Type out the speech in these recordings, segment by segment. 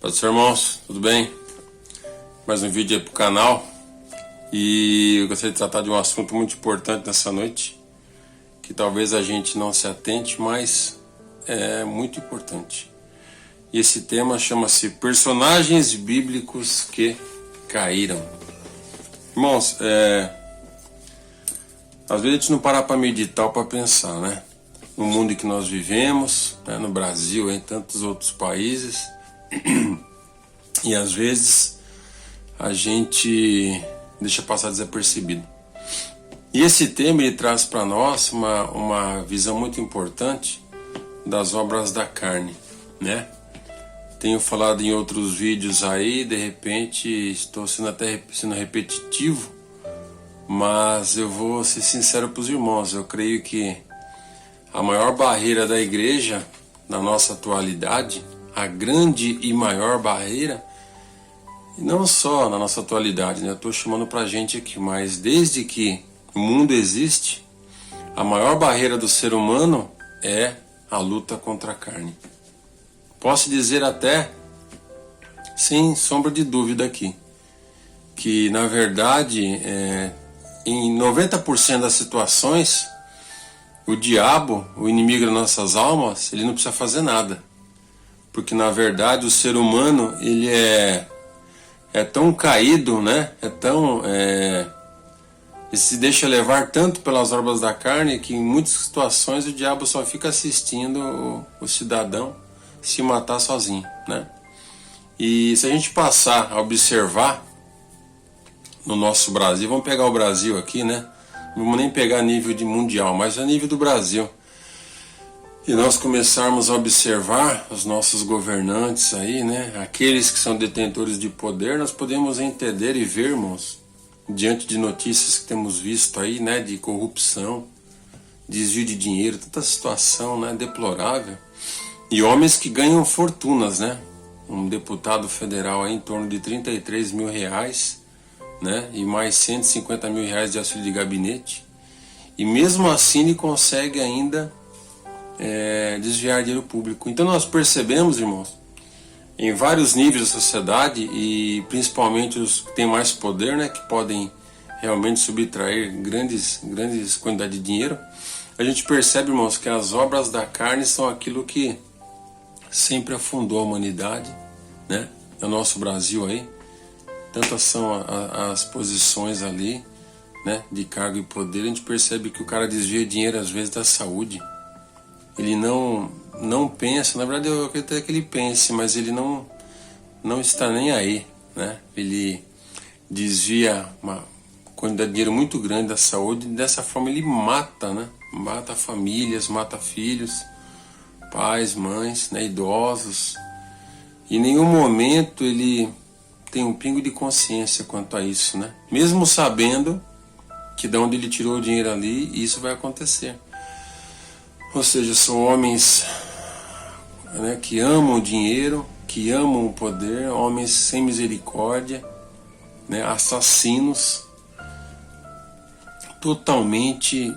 Pode ser, irmãos, tudo bem? Mais um vídeo aí pro canal. E eu gostaria de tratar de um assunto muito importante nessa noite, que talvez a gente não se atente, mas é muito importante. E esse tema chama-se Personagens Bíblicos que Caíram. Irmãos, às vezes a gente não para para meditar ou para pensar, né? No mundo em que nós vivemos, né? No Brasil, em tantos outros países. E às vezes a gente deixa passar desapercebido. E esse tema ele traz para nós uma visão muito importante das obras da carne, né? Tenho falado em outros vídeos aí, de repente estou sendo repetitivo, mas eu vou ser sincero para os irmãos. Eu creio que a maior barreira da igreja na nossa atualidade, a grande e maior barreira, e não só na nossa atualidade, né? Eu estou chamando para a gente aqui, mas desde que o mundo existe, a maior barreira do ser humano é a luta contra a carne. Posso dizer até, sem sombra de dúvida aqui, que na verdade, em 90% das situações, o diabo, o inimigo das nossas almas, ele não precisa fazer nada. Porque na verdade o ser humano, ele é tão caído, né? Ele se deixa levar tanto pelas obras da carne que em muitas situações o diabo só fica assistindo o cidadão se matar sozinho, né? E se a gente passar a observar no nosso Brasil, vamos pegar o Brasil aqui, né? Não vamos nem pegar a nível de mundial, mas a nível do Brasil. E nós começarmos a observar os nossos governantes aí, né? Aqueles que são detentores de poder, nós podemos entender e ver, irmãos, diante de notícias que temos visto aí, né? De corrupção, desvio de dinheiro, tanta situação, né? Deplorável. E homens que ganham fortunas, né? Um deputado federal aí em torno de 33 mil reais, né? E mais 150 mil reais de auxílio de gabinete. E mesmo assim ele consegue ainda desviar dinheiro público. Então nós percebemos, irmãos, em vários níveis da sociedade, e principalmente os que têm mais poder, né? Que podem realmente subtrair grandes quantidades de dinheiro. A gente percebe, irmãos, que as obras da carne são aquilo que sempre afundou a humanidade, né? No nosso Brasil aí, tantas são as posições ali, né? De cargo e poder. A gente percebe que o cara desvia dinheiro às vezes da saúde. Ele não pensa, na verdade eu acredito até que ele pense, mas ele não está nem aí, né? Ele desvia uma quantidade de dinheiro muito grande da saúde, e dessa forma ele mata, né? Mata famílias, mata filhos, pais, mães, né, idosos. E em nenhum momento ele tem um pingo de consciência quanto a isso, né? Mesmo sabendo que de onde ele tirou o dinheiro ali, isso vai acontecer. Ou seja, são homens, né, que amam o dinheiro, que amam o poder, homens sem misericórdia, né, assassinos, totalmente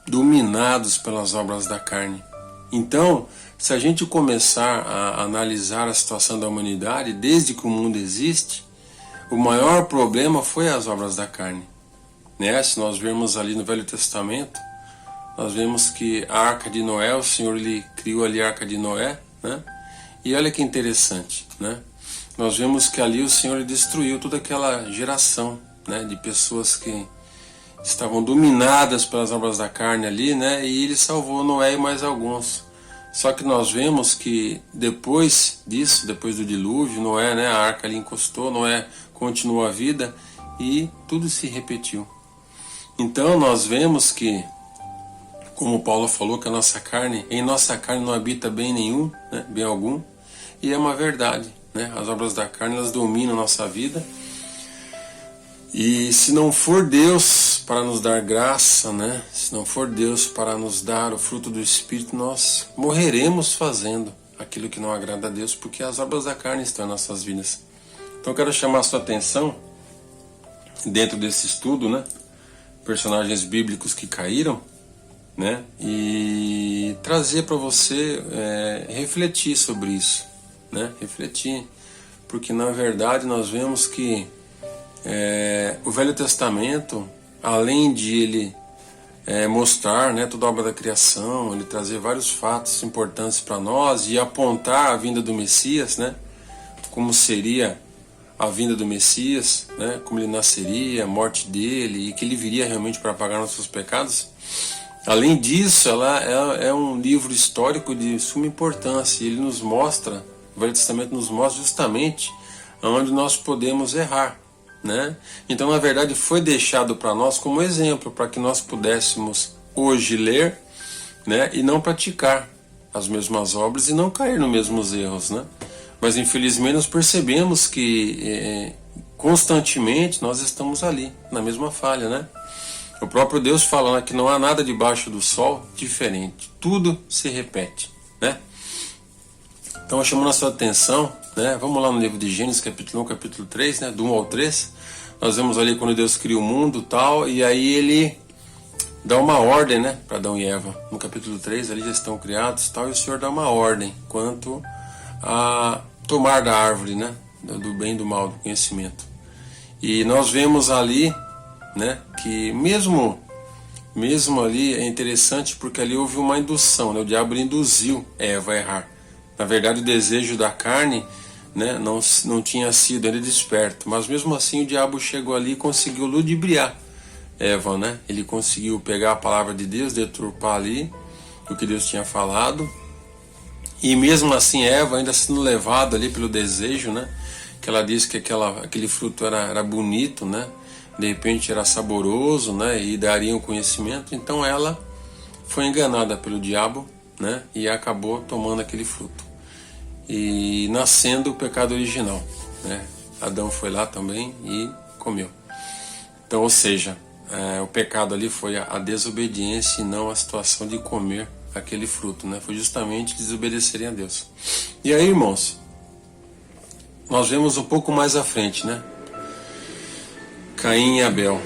dominados pelas obras da carne. Então, se a gente começar a analisar a situação da humanidade, desde que o mundo existe, o maior problema foi as obras da carne, né? Se nós vermos ali no Velho Testamento, nós vemos que a Arca de Noé, o Senhor ele criou ali a Arca de Noé, né? E olha que interessante, né? Nós vemos que ali o Senhor destruiu toda aquela geração, né? De pessoas que estavam dominadas pelas obras da carne ali, né? E ele salvou Noé e mais alguns. Só que nós vemos que depois disso, depois do dilúvio, Noé, né? A arca ali encostou, Noé continuou a vida e tudo se repetiu. Então nós vemos que, como Paulo falou, que em nossa carne não habita bem nenhum, né? Bem algum, e é uma verdade, né? As obras da carne, elas dominam a nossa vida, e se não for Deus para nos dar graça, né? Se não for Deus para nos dar o fruto do Espírito, nós morreremos fazendo aquilo que não agrada a Deus, porque as obras da carne estão em nossas vidas. Então eu quero chamar a sua atenção, dentro desse estudo, né? Personagens bíblicos que caíram, né? E trazer para você refletir sobre isso, né? Refletir, porque na verdade nós vemos que o Velho Testamento, além de ele mostrar, né, toda a obra da criação, ele trazer vários fatos importantes para nós e apontar a vinda do Messias, né? Como seria a vinda do Messias, né? Como ele nasceria, a morte dele e que ele viria realmente para pagar nossos pecados. Além disso, ela é um livro histórico de suma importância. Ele nos mostra, o Velho Testamento nos mostra justamente onde nós podemos errar, né? Então, na verdade, foi deixado para nós como exemplo, para que nós pudéssemos hoje ler, né, e não praticar as mesmas obras e não cair nos mesmos erros, né? Mas, infelizmente, nós percebemos que constantemente nós estamos ali, na mesma falha, né? O próprio Deus falando que não há nada debaixo do sol diferente. Tudo se repete, né? Então, chamando a sua atenção, né? Vamos lá no livro de Gênesis, capítulo 1, capítulo 3, né? Do 1 ao 3. Nós vemos ali quando Deus cria o mundo e tal, e aí ele dá uma ordem, né? Para Adão e Eva. No capítulo 3, ali já estão criados e tal, e o Senhor dá uma ordem quanto a tomar da árvore, né? Do bem e do mal, do conhecimento. E nós vemos ali, né, que mesmo ali é interessante porque ali houve uma indução, né, o diabo induziu Eva a errar. Na verdade, o desejo da carne, né, não tinha sido ainda desperto, mas mesmo assim o diabo chegou ali e conseguiu ludibriar Eva, né? Ele conseguiu pegar a palavra de Deus, deturpar ali o que Deus tinha falado, e mesmo assim Eva ainda sendo levada ali pelo desejo, né, que ela disse que aquele fruto era bonito, né? De repente era saboroso, né, e daria um conhecimento. Então ela foi enganada pelo diabo, né, e acabou tomando aquele fruto e nascendo o pecado original, né? Adão foi lá também e comeu. Então, ou seja, o pecado ali foi a desobediência e não a situação de comer aquele fruto, né? Foi justamente desobedecerem a Deus. E aí, irmãos, nós vemos um pouco mais à frente, né? Caim e Abel.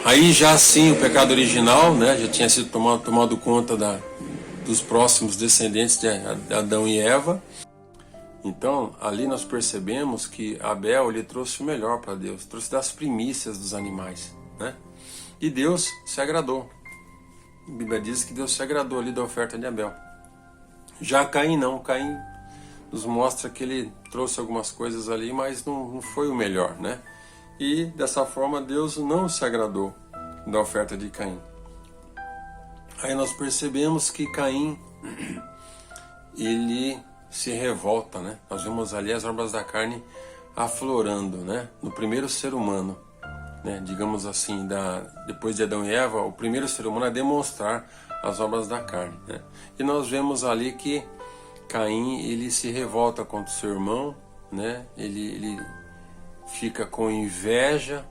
Aí já sim o pecado original, né, já tinha sido tomado conta dos próximos descendentes de Adão e Eva. Então ali nós percebemos que Abel ele trouxe o melhor para Deus, trouxe das primícias dos animais, né? E Deus se agradou. A Bíblia diz que Deus se agradou ali da oferta de Abel. Já Caim não, Caim nos mostra que ele trouxe algumas coisas ali, mas não foi o melhor, né? E dessa forma Deus não se agradou da oferta de Caim. Aí nós percebemos que Caim ele se revolta, né? Nós vemos ali as obras da carne aflorando, né? No primeiro ser humano, né? Digamos assim, depois de Adão e Eva, o primeiro ser humano a demonstrar as obras da carne, né? E nós vemos ali que Caim ele se revolta contra o seu irmão, né? Ele fica com inveja.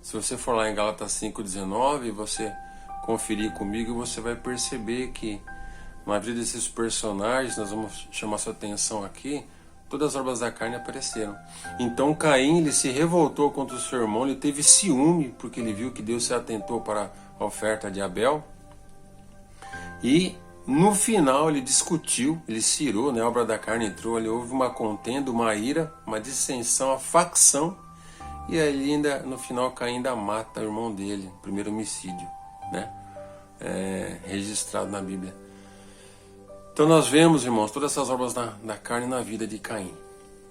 Se você for lá em Gálatas 5,19, você conferir comigo, você vai perceber que na vida desses personagens, nós vamos chamar sua atenção aqui, todas as obras da carne apareceram. Então Caim ele se revoltou contra o seu irmão, ele teve ciúme, porque ele viu que Deus se atentou para a oferta de Abel. E no final ele discutiu, ele se irou, né? A obra da carne entrou, ali houve uma contenda, uma ira, uma dissensão, uma facção. E aí ainda, no final, Caim ainda mata o irmão dele, primeiro homicídio, né? Registrado na Bíblia. Então nós vemos, irmãos, todas essas obras da carne na vida de Caim,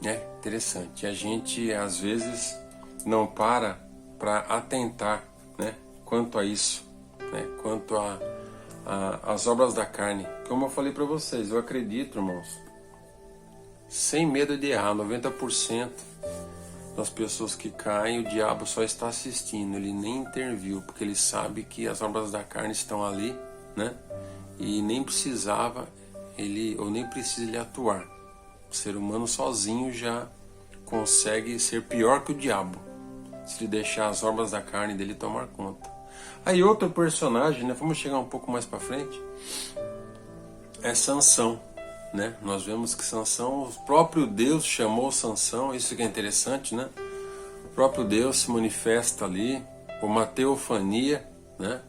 né? Interessante. A gente, às vezes, não para atentar, né? Quanto a isso, né? Quanto as obras da carne. Como eu falei para vocês, eu acredito, irmãos, sem medo de errar, 90% das pessoas que caem, o diabo só está assistindo, ele nem interviu, porque ele sabe que as obras da carne estão ali, né? E nem precisava ou nem precisa ele atuar. O ser humano sozinho já consegue ser pior que o diabo, se ele deixar as obras da carne dele tomar conta. Aí outro personagem, né? Vamos chegar um pouco mais para frente, é Sansão, né? Nós vemos que Sansão, o próprio Deus chamou Sansão, isso que é interessante, né? O próprio Deus se manifesta ali, uma teofania, né?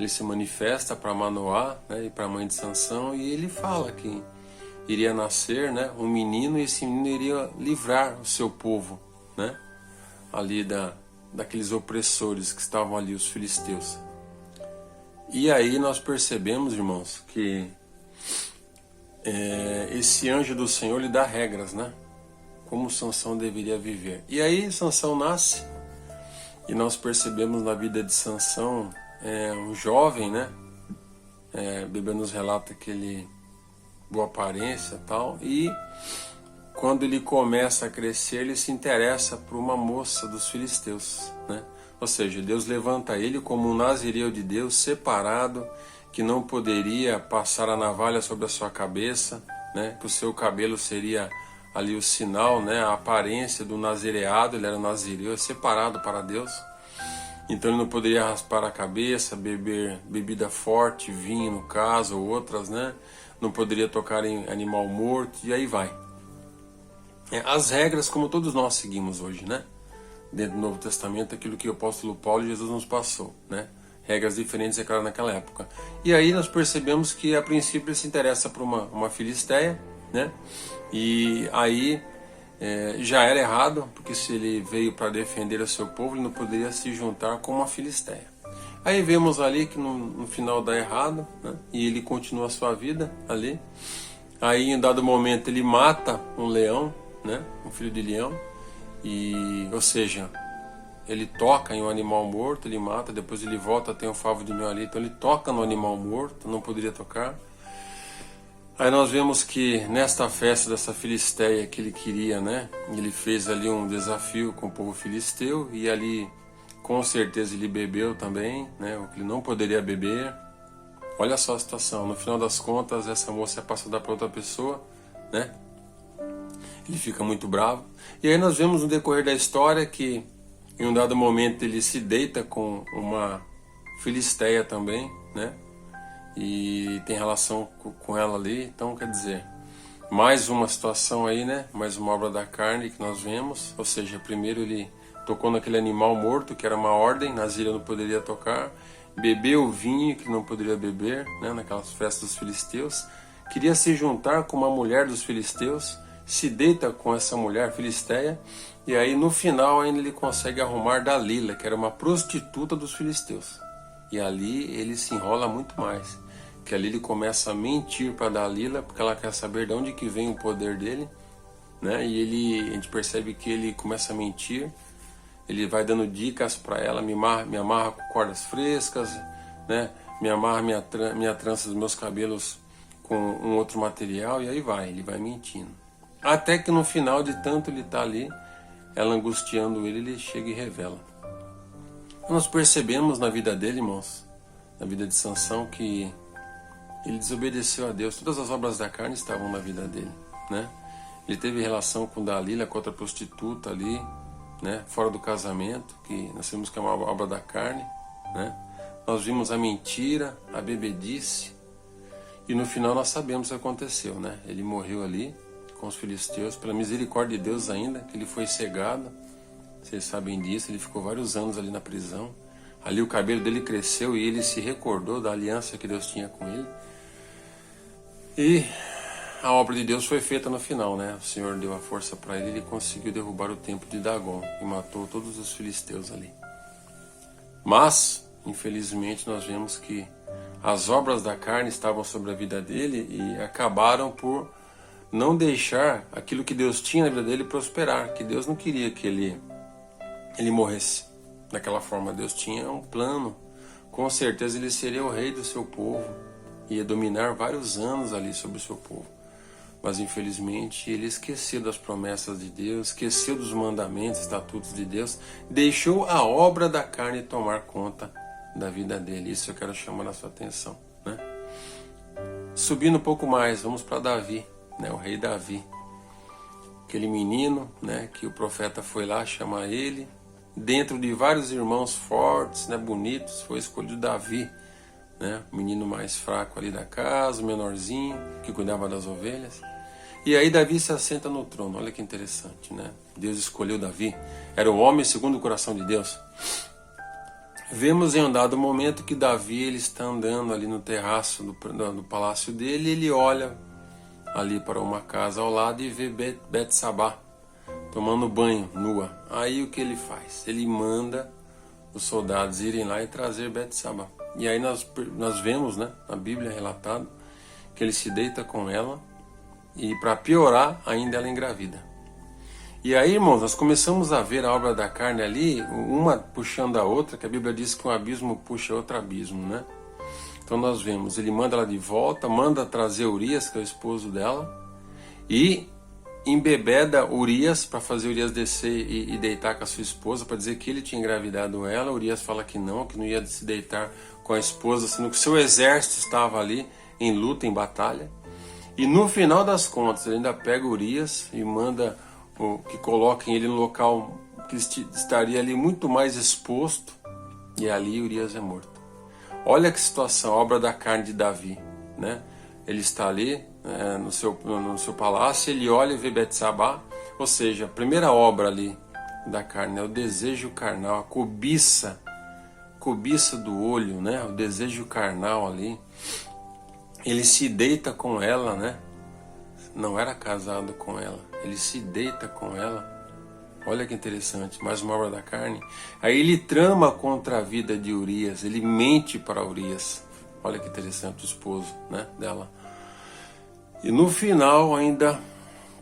ele se manifesta para Manoá, né, e para a mãe de Sansão, e ele fala que iria nascer, né, um menino, e esse menino iria livrar o seu povo, né, ali daqueles opressores que estavam ali, os filisteus. E aí nós percebemos, irmãos, que esse anjo do Senhor lhe dá regras, né, como Sansão deveria viver. E aí Sansão nasce, e nós percebemos na vida de Sansão um jovem, né, a Bíblia nos relata que ele boa aparência e tal, e quando ele começa a crescer, ele se interessa por uma moça dos filisteus, né? Ou seja, Deus levanta ele como um nazireu de Deus, separado, que não poderia passar a navalha sobre a sua cabeça, né? Que o seu cabelo seria ali o sinal, né? A aparência do nazireado, ele era nazireu, separado para Deus. Então ele não poderia raspar a cabeça, beber bebida forte, vinho no caso, ou outras, né? Não poderia tocar em animal morto, e aí vai. As regras como todos nós seguimos hoje, né? Dentro do Novo Testamento, aquilo que o apóstolo Paulo e Jesus nos passou, né? Regras diferentes, é claro, naquela época. E aí nós percebemos que a princípio ele se interessa por uma filisteia, né? E aí já era errado, porque se ele veio para defender o seu povo, ele não poderia se juntar com uma filisteia. Aí vemos ali que no final dá errado, né? E ele continua a sua vida ali. Aí em dado momento ele mata um leão, né? Um filho de leão, ou seja, ele toca em um animal morto, ele mata, depois ele volta, tem um favo de mel ali, então ele toca no animal morto, não poderia tocar. Aí nós vemos que nesta festa dessa filisteia que ele queria, né? Ele fez ali um desafio com o povo filisteu, e ali com certeza ele bebeu também, né? O que ele não poderia beber. Olha só a situação, no final das contas essa moça é passada para outra pessoa, né? Ele fica muito bravo. E aí nós vemos no decorrer da história que em um dado momento ele se deita com uma filisteia também, né? E tem relação com ela ali. Então, quer dizer, mais uma situação aí, né? Mais uma obra da carne que nós vemos. Ou seja, primeiro ele tocou naquele animal morto, que era uma ordem, Nazireu não poderia tocar. Bebeu o vinho que não poderia beber, né? Naquelas festas dos filisteus. Queria se juntar com uma mulher dos filisteus, se deita com essa mulher filisteia, e aí no final ainda ele consegue arrumar Dalila, que era uma prostituta dos filisteus. E ali ele se enrola muito mais, que ali ele começa a mentir para Dalila, porque ela quer saber de onde que vem o poder dele, né? E a gente percebe que ele começa a mentir, ele vai dando dicas para ela, me amarra com cordas frescas, né? Me amarra minha trança dos meus cabelos com um outro material, e aí ele vai mentindo. Até que no final de tanto ele tá ali, ela angustiando ele chega e revela. Nós percebemos na vida dele, irmãos, na vida de Sansão, que ele desobedeceu a Deus. Todas as obras da carne estavam na vida dele, né? Ele teve relação com Dalila, com outra prostituta ali, né? Fora do casamento, que nós temos que é uma obra da carne, né? Nós vimos a mentira, a bebedice, e no final nós sabemos o que aconteceu, né? Ele morreu ali com os filisteus, pela misericórdia de Deus ainda, que ele foi cegado. Vocês sabem disso, ele ficou vários anos ali na prisão. Ali o cabelo dele cresceu e ele se recordou da aliança que Deus tinha com ele. E a obra de Deus foi feita no final, né? O Senhor deu a força para ele, ele conseguiu derrubar o templo de Dagon e matou todos os filisteus ali. Mas, infelizmente, nós vemos que as obras da carne estavam sobre a vida dele e acabaram por não deixar aquilo que Deus tinha na vida dele prosperar, que Deus não queria que ele morresse daquela forma. Deus tinha um plano, com certeza ele seria o rei do seu povo, ia dominar vários anos ali sobre o seu povo, mas infelizmente ele esqueceu das promessas de Deus, esqueceu dos mandamentos, estatutos de Deus, deixou a obra da carne tomar conta da vida dele. Isso eu quero chamar a sua atenção, né? Subindo um pouco mais, vamos para Davi, né, o rei Davi, aquele menino, né, que o profeta foi lá chamar ele, dentro de vários irmãos fortes, né, bonitos, foi escolhido Davi, né, o menino mais fraco ali da casa, o menorzinho, que cuidava das ovelhas. E aí Davi se assenta no trono. Olha que interessante, né? Deus escolheu Davi, era o homem segundo o coração de Deus. vemos em um dado momento que Davi ele está andando ali no terraço do palácio dele, e ele olha ali para uma casa ao lado e vê Betsabá tomando banho, nua. Aí o que ele faz? Ele manda os soldados irem lá e trazer Betsabá. E aí nós vemos, né, na Bíblia relatado, que ele se deita com ela e, para piorar, ainda ela engravida. E aí, irmãos, nós começamos a ver a obra da carne ali, uma puxando a outra, que a Bíblia diz que um abismo puxa outro abismo, né? Então nós vemos, ele manda ela de volta, manda trazer Urias, que é o esposo dela, e embebeda Urias para fazer Urias descer e deitar com a sua esposa, para dizer que ele tinha engravidado ela. Urias fala que não ia se deitar com a esposa, sendo que seu exército estava ali em luta, em batalha. E no final das contas, ele ainda pega Urias e manda que coloquem ele no local que estaria ali muito mais exposto, e ali Urias é morto. Olha que situação, a obra da carne de Davi, né? Ele está ali no seu palácio, ele olha e vê Betsabá, ou seja, a primeira obra ali da carne é o desejo carnal, a cobiça do olho, né? O desejo carnal ali. Ele se deita com ela, né? Não era casado com ela, ele se deita com ela. Olha que interessante, mais uma obra da carne. Aí ele trama contra a vida de Urias, ele mente para Urias. Olha que interessante, o esposo, né, dela. E no final ainda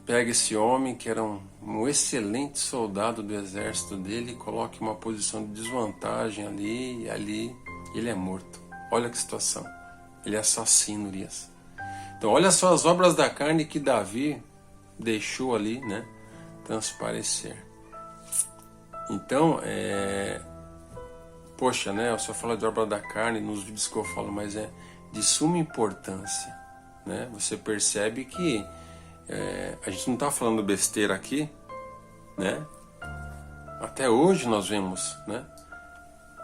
pega esse homem que era um excelente soldado do exército dele e coloca em uma posição de desvantagem ali, e ali ele é morto. Olha que situação, ele assassina Urias. Então olha só as obras da carne que Davi deixou ali, né, transparecer. Então, poxa, né, eu só falo de obra da carne nos vídeos que eu falo, mas é de suma importância, né? Você percebe que a gente não está falando besteira aqui, né? Até hoje nós vemos, né,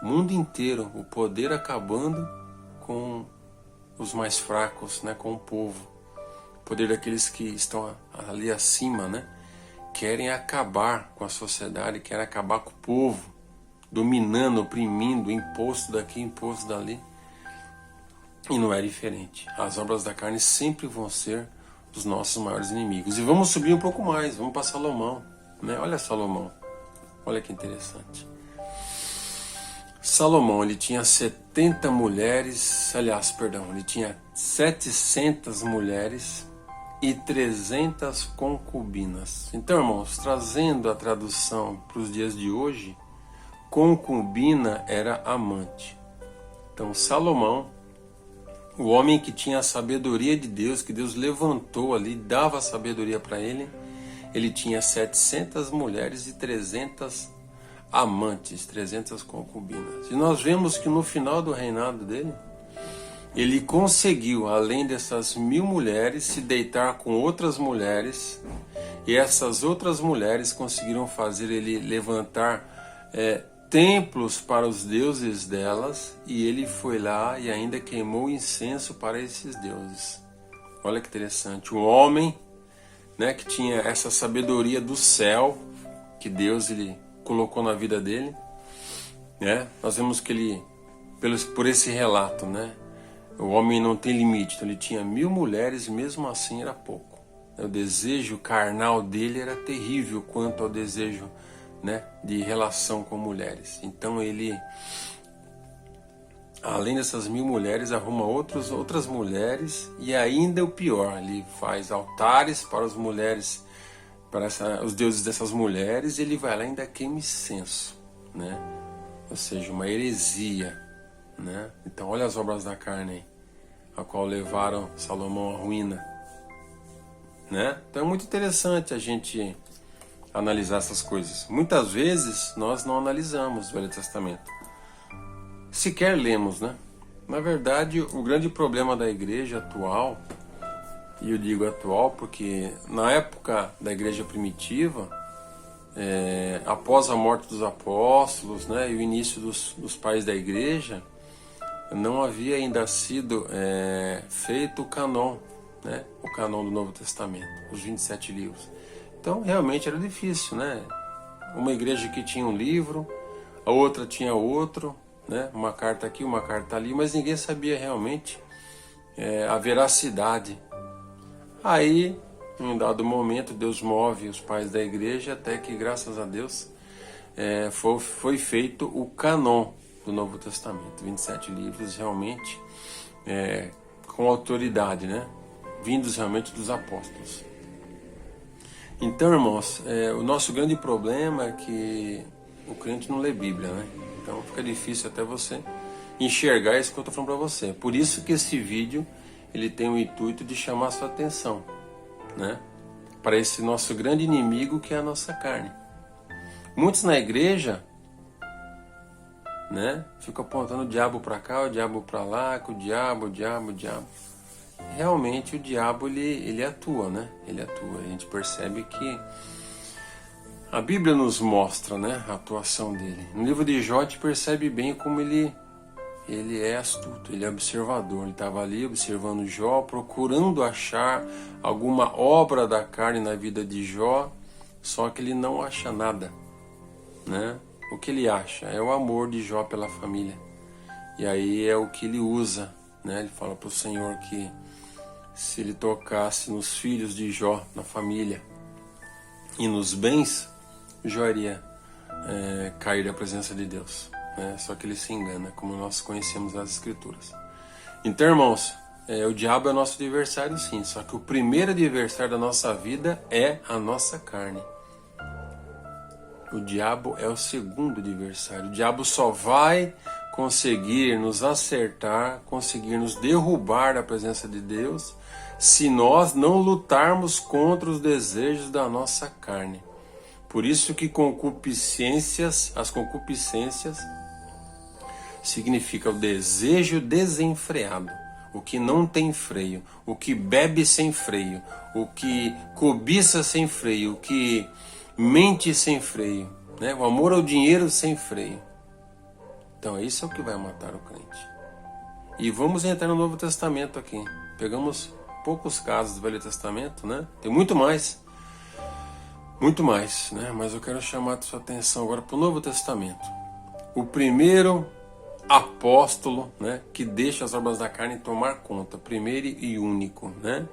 o mundo inteiro, o poder acabando com os mais fracos, né, com o povo. O poder daqueles que estão ali acima, né? Querem acabar com a sociedade, querem acabar com o povo, dominando, oprimindo, imposto daqui, imposto dali. E não é diferente. As obras da carne sempre vão ser os nossos maiores inimigos. E vamos subir um pouco mais, vamos para Salomão, né? Olha Salomão, olha que interessante. Salomão, ele tinha 70 mulheres, ele tinha 700 mulheres e 300 concubinas. Então, irmãos, trazendo a tradução para os dias de hoje, concubina era amante. Então, Salomão, o homem que tinha a sabedoria de Deus, que Deus levantou ali, dava sabedoria para ele, ele tinha 700 mulheres e 300 amantes, 300 concubinas. E nós vemos que no final do reinado dele, ele conseguiu, além dessas 1000 mulheres, se deitar com outras mulheres, e essas outras mulheres conseguiram fazer ele levantar templos para os deuses delas, e ele foi lá e ainda queimou incenso para esses deuses. Olha que interessante, um homem, né, que tinha essa sabedoria do céu, que Deus ele colocou na vida dele, né? Nós vemos que ele, por esse relato, né, o homem não tem limite, então ele tinha 1000 mulheres e mesmo assim era pouco. O desejo carnal dele era terrível quanto ao desejo, né, de relação com mulheres. Então ele, além dessas 1000 mulheres, arruma outras mulheres, e ainda o pior, ele faz altares para as mulheres, para os deuses dessas mulheres, e ele vai lá e ainda queima incenso, né? Ou seja, uma heresia, né? Então olha as obras da carne aí, a qual levaram Salomão à ruína, né? Então é muito interessante a gente analisar essas coisas. Muitas vezes nós não analisamos o Velho Testamento, sequer lemos, né? Na verdade, o grande problema da igreja atual, e eu digo atual porque na época da igreja primitiva, após a morte dos apóstolos, né, e o início dos pais da igreja, não havia ainda sido feito o canon, né, o canon do Novo Testamento, os 27 livros. Então realmente era difícil, né? Uma igreja que tinha um livro, a outra tinha outro, né? Uma carta aqui, uma carta ali, mas ninguém sabia realmente a veracidade. Aí, em um dado momento, Deus move os pais da igreja até que, graças a Deus, foi feito o cânon do Novo Testamento. 27 livros realmente com autoridade, né? Vindos realmente dos apóstolos. Então, irmãos, o nosso grande problema é que o crente não lê Bíblia, né? Então fica difícil até você enxergar isso que eu estou falando para você. Por isso que esse vídeo ele tem o intuito de chamar a sua atenção, né? Para esse nosso grande inimigo que é a nossa carne. Muitos na igreja, né, ficam apontando o diabo para cá, o diabo para lá, que o diabo. Realmente o diabo ele atua, né? Ele atua. A gente percebe que a Bíblia nos mostra, né, a atuação dele. No livro de Jó a gente percebe bem como ele é astuto, ele é observador. Ele estava ali observando Jó, procurando achar alguma obra da carne na vida de Jó, só que ele não acha nada, né? O que ele acha é o amor de Jó pela família. E aí é o que ele usa, né? Ele fala para o Senhor que se ele tocasse nos filhos de Jó, na família e nos bens, Jó iria cair da presença de Deus, né? Só que ele se engana, como nós conhecemos as Escrituras. Então, irmãos, o diabo é nosso adversário, sim, só que o primeiro adversário da nossa vida é a nossa carne. O diabo é o segundo adversário. O diabo só vai conseguir nos acertar, conseguir nos derrubar da presença de Deus, se nós não lutarmos contra os desejos da nossa carne. Por isso que as concupiscências significa o desejo desenfreado, o que não tem freio, o que bebe sem freio, o que cobiça sem freio, o que mente sem freio, né? O amor ao dinheiro sem freio. Então isso é o que vai matar o crente. E vamos entrar no Novo Testamento aqui. Pegamos poucos casos do Velho Testamento, né? Tem muito mais, né? Mas eu quero chamar a sua atenção agora para o Novo Testamento. O primeiro apóstolo, né, que deixa as obras da carne tomar conta, primeiro e único, né?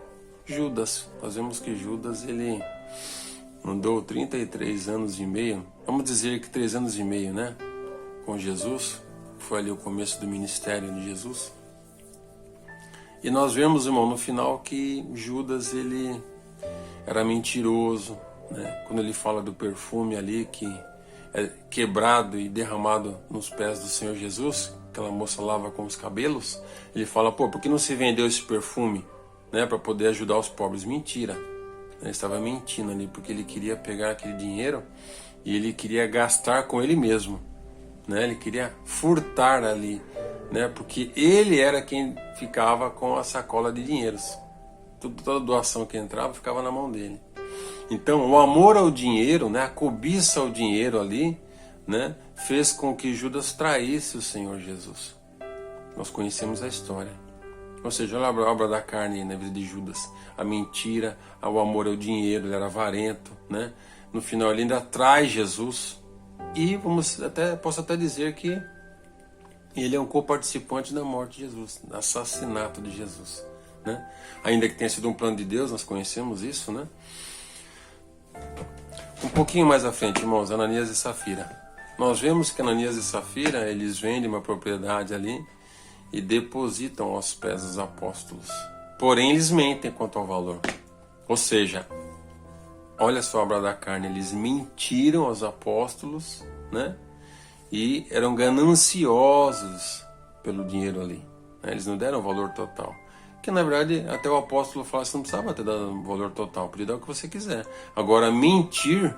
Judas. Nós vemos que Judas ele andou 33 anos e meio, vamos dizer que 3 anos e meio, né, com Jesus. Foi ali o começo do ministério de Jesus. E nós vemos, irmão, no final que Judas ele era mentiroso, né? Quando ele fala do perfume ali que é quebrado e derramado nos pés do Senhor Jesus, aquela moça lava com os cabelos, ele fala, por que não se vendeu esse perfume, né, para poder ajudar os pobres? Mentira. Ele estava mentindo ali, porque ele queria pegar aquele dinheiro e ele queria gastar com ele mesmo, né? Ele queria furtar ali, né? Porque ele era quem ficava com a sacola de dinheiros. Toda doação que entrava ficava na mão dele. Então, o amor ao dinheiro, né? A cobiça ao dinheiro ali, né? Fez com que Judas traísse o Senhor Jesus. Nós conhecemos a história. Ou seja, olha a obra da carne na vida de Judas. A mentira, o amor ao dinheiro, ele era avarento, né? No final ele ainda trai Jesus. E posso até dizer que ele é um coparticipante da morte de Jesus, do assassinato de Jesus, né? Ainda que tenha sido um plano de Deus, nós conhecemos isso, né? Um pouquinho mais à frente, irmãos, Ananias e Safira. Nós vemos que Ananias e Safira, eles vendem uma propriedade ali e depositam aos pés dos apóstolos. Porém, eles mentem quanto ao valor. Ou seja, olha só a obra da carne, eles mentiram aos apóstolos, né? E eram gananciosos pelo dinheiro ali, né? Eles não deram o valor total. Que na verdade até o apóstolo fala que você não precisava ter dado o valor total, podia dar o que você quiser. Agora, mentir,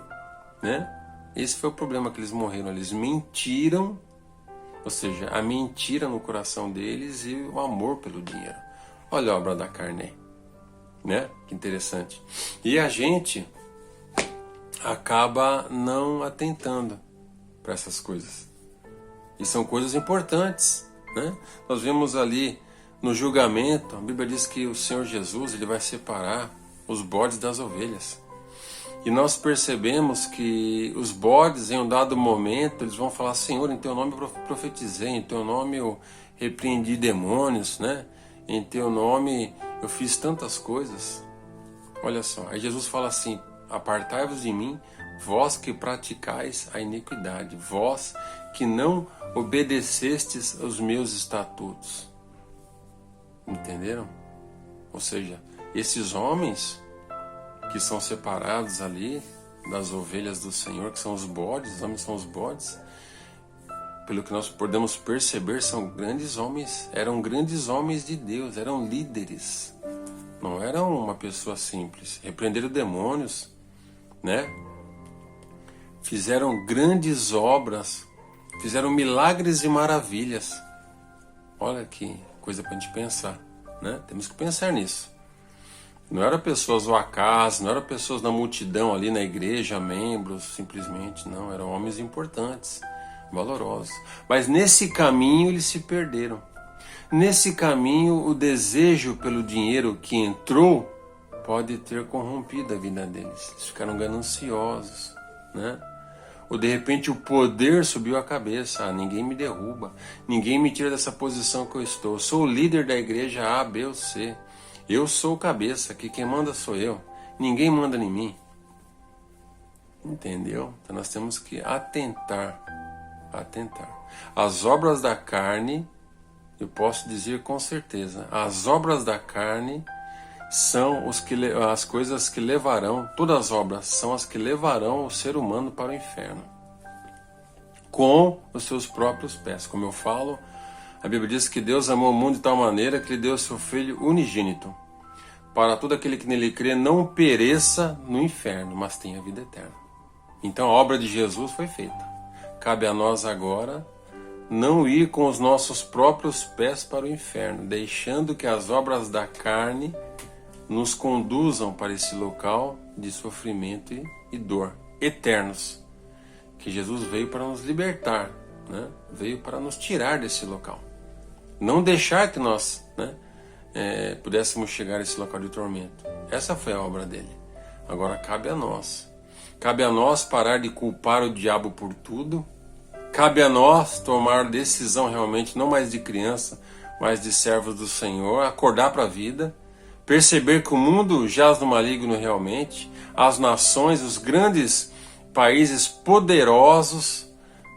né? Esse foi o problema que eles morreram. Eles mentiram, ou seja, a mentira no coração deles e o amor pelo dinheiro. Olha a obra da carne aí, né? Que interessante. E a gente acaba não atentando para essas coisas. E são coisas importantes, né? Nós vemos ali no julgamento, a Bíblia diz que o Senhor Jesus ele vai separar os bodes das ovelhas. E nós percebemos que os bodes, em um dado momento, eles vão falar: Senhor, em teu nome eu profetizei, em teu nome eu repreendi demônios, né? Em teu nome eu fiz tantas coisas. Olha só, aí Jesus fala assim: apartai-vos de mim, vós que praticais a iniquidade, vós que não obedecestes aos meus estatutos. Entenderam? Ou seja, esses homens que são separados ali das ovelhas do Senhor, que são os bodes, os homens são os bodes, pelo que nós podemos perceber, são grandes homens, eram grandes homens de Deus, eram líderes, não eram uma pessoa simples. Repreenderam demônios, né? Fizeram grandes obras, fizeram milagres e maravilhas. Olha que coisa para a gente pensar, né? Temos que pensar nisso. Não eram pessoas ao acaso, não eram pessoas na multidão ali na igreja, membros, simplesmente, não. Eram homens importantes, valorosos. Mas nesse caminho eles se perderam. Nesse caminho o desejo pelo dinheiro que entrou pode ter corrompido a vida deles. Eles ficaram gananciosos, né? Ou de repente o poder subiu a cabeça. Ah, ninguém me derruba, ninguém me tira dessa posição que eu estou. Eu sou o líder da igreja A, B ou C. Eu sou o cabeça, que quem manda sou eu. Ninguém manda em mim. Entendeu? Então nós temos que atentar. As obras da carne, eu posso dizer com certeza, as obras da carne são as coisas que levarão, todas as obras são as que levarão o ser humano para o inferno. Com os seus próprios pés. Como eu falo, a Bíblia diz que Deus amou o mundo de tal maneira que lhe deu o seu Filho unigênito, para todo aquele que nele crê não pereça no inferno, mas tenha vida eterna. Então a obra de Jesus foi feita. Cabe a nós agora não ir com os nossos próprios pés para o inferno, deixando que as obras da carne nos conduzam para esse local de sofrimento e dor eternos, que Jesus veio para nos libertar, né? Veio para nos tirar desse local. Não deixar que nós, né, pudéssemos chegar a esse local de tormento. Essa foi a obra dele. Agora cabe a nós. Cabe a nós parar de culpar o diabo por tudo. Cabe a nós tomar decisão realmente, não mais de criança, mas de servos do Senhor, acordar para a vida, perceber que o mundo jaz no maligno realmente, as nações, os grandes países poderosos,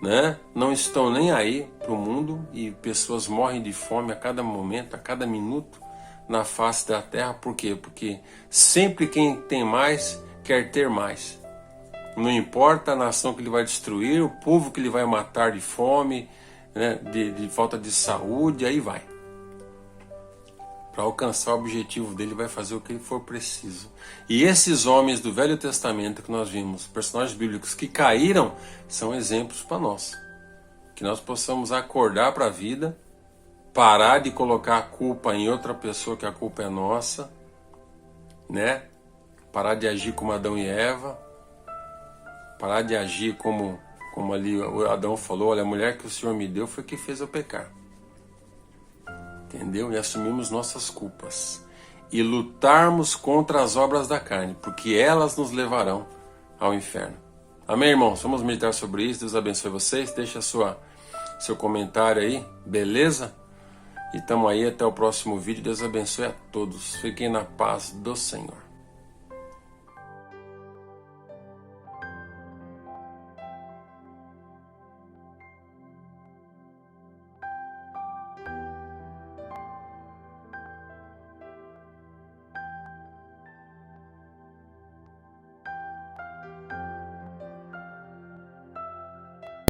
né, não estão nem aí para o mundo e pessoas morrem de fome a cada momento, a cada minuto na face da terra. Por quê? Porque sempre quem tem mais quer ter mais. Não importa a nação que ele vai destruir, o povo que ele vai matar de fome, né, de falta de saúde, aí vai. Para alcançar o objetivo dele, vai fazer o que for preciso. E esses homens do Velho Testamento que nós vimos, personagens bíblicos que caíram, são exemplos para nós. Que nós possamos acordar para a vida, parar de colocar a culpa em outra pessoa, que a culpa é nossa, né? Parar de agir como Adão e Eva, parar de agir como ali o Adão falou: olha, a mulher que o Senhor me deu foi que fez eu pecar. Entendeu? E assumimos nossas culpas. E lutarmos contra as obras da carne, porque elas nos levarão ao inferno. Amém, irmãos? Vamos meditar sobre isso. Deus abençoe vocês. Deixa seu comentário aí, beleza? E estamos aí até o próximo vídeo. Deus abençoe a todos. Fiquem na paz do Senhor.